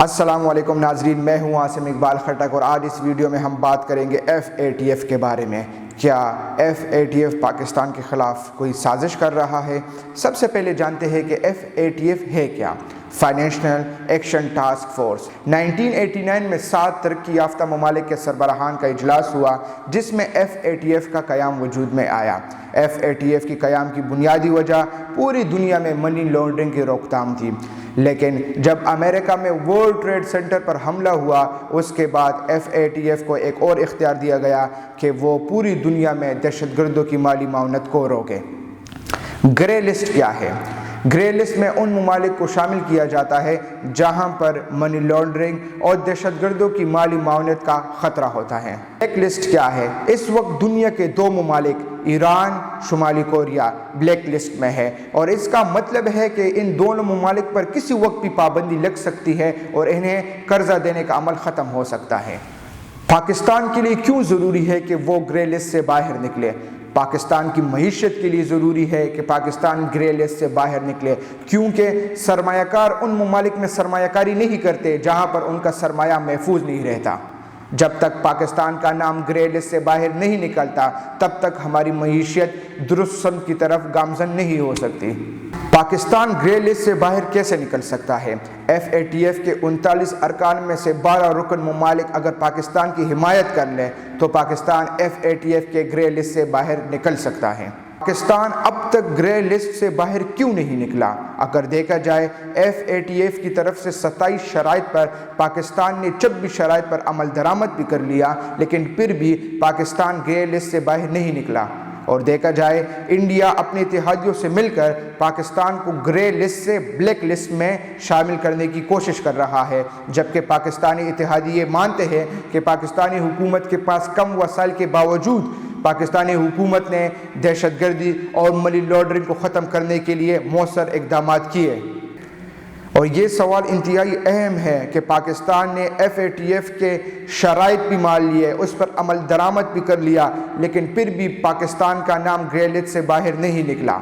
السلام علیکم ناظرین، میں ہوں عاصم اقبال خٹک اور آج اس ویڈیو میں ہم بات کریں گے FATF کے بارے میں۔ کیا FATF پاکستان کے خلاف کوئی سازش کر رہا ہے؟ سب سے پہلے جانتے ہیں کہ FATF ہے کیا۔ فائنینشیل ایکشن ٹاسک فورس 1989 میں 7 ترقی یافتہ ممالک کے سربراہان کا اجلاس ہوا جس میں FATF کا قیام وجود میں آیا۔ FATF کی قیام کی بنیادی وجہ پوری دنیا میں منی لانڈرنگ کی روک تھام تھی، لیکن جب امریکہ میں ورلڈ ٹریڈ سینٹر پر حملہ ہوا اس کے بعد FATF کو ایک اور اختیار دیا گیا کہ وہ پوری دنیا میں دہشت گردوں کی مالی معاونت کو روکے۔ گرے لسٹ کیا ہے؟ گرے لسٹ میں ان ممالک کو شامل کیا جاتا ہے جہاں پر منی لانڈرنگ اور دہشت گردوں کی مالی معاونت کا خطرہ ہوتا ہے۔ بلیک لسٹ کیا ہے؟ اس وقت دنیا کے 2 ممالک ایران، شمالی کوریا بلیک لسٹ میں ہے، اور اس کا مطلب ہے کہ ان دونوں ممالک پر کسی وقت بھی پابندی لگ سکتی ہے اور انہیں قرضہ دینے کا عمل ختم ہو سکتا ہے۔ پاکستان کے لیے کیوں ضروری ہے کہ وہ گرے لسٹ سے باہر نکلے؟ پاکستان کی معیشت کے لیے ضروری ہے کہ پاکستان گرے لسٹ سے باہر نکلے، کیونکہ سرمایہ کار ان ممالک میں سرمایہ کاری نہیں کرتے جہاں پر ان کا سرمایہ محفوظ نہیں رہتا۔ جب تک پاکستان کا نام گرے لسٹ سے باہر نہیں نکلتا تب تک ہماری معیشت درست سمت کی طرف گامزن نہیں ہو سکتی۔ پاکستان گرے لسٹ سے باہر کیسے نکل سکتا ہے؟ FATF کے 39 ارکان میں سے 12 رکن ممالک اگر پاکستان کی حمایت کر لیں تو پاکستان FATF کے گرے لسٹ سے باہر نکل سکتا ہے۔ پاکستان اب تک گرے لسٹ سے باہر کیوں نہیں نکلا؟ اگر دیکھا جائے FATF کی طرف سے 27 شرائط پر پاکستان نے 26 شرائط پر عمل درآمد بھی کر لیا، لیکن پھر بھی پاکستان گرے لسٹ سے باہر نہیں نکلا۔ اور دیکھا جائے انڈیا اپنے اتحادیوں سے مل کر پاکستان کو گرے لسٹ سے بلیک لسٹ میں شامل کرنے کی کوشش کر رہا ہے، جبکہ پاکستانی اتحادی یہ مانتے ہیں کہ پاکستانی حکومت کے پاس کم وسائل کے باوجود پاکستانی حکومت نے دہشت گردی اور منی لانڈرنگ کو ختم کرنے کے لیے مؤثر اقدامات کیے۔ اور یہ سوال انتہائی اہم ہے کہ پاکستان نے FATF کے شرائط بھی مان لیے، اس پر عمل درآمد بھی کر لیا، لیکن پھر بھی پاکستان کا نام گرے لسٹ سے باہر نہیں نکلا۔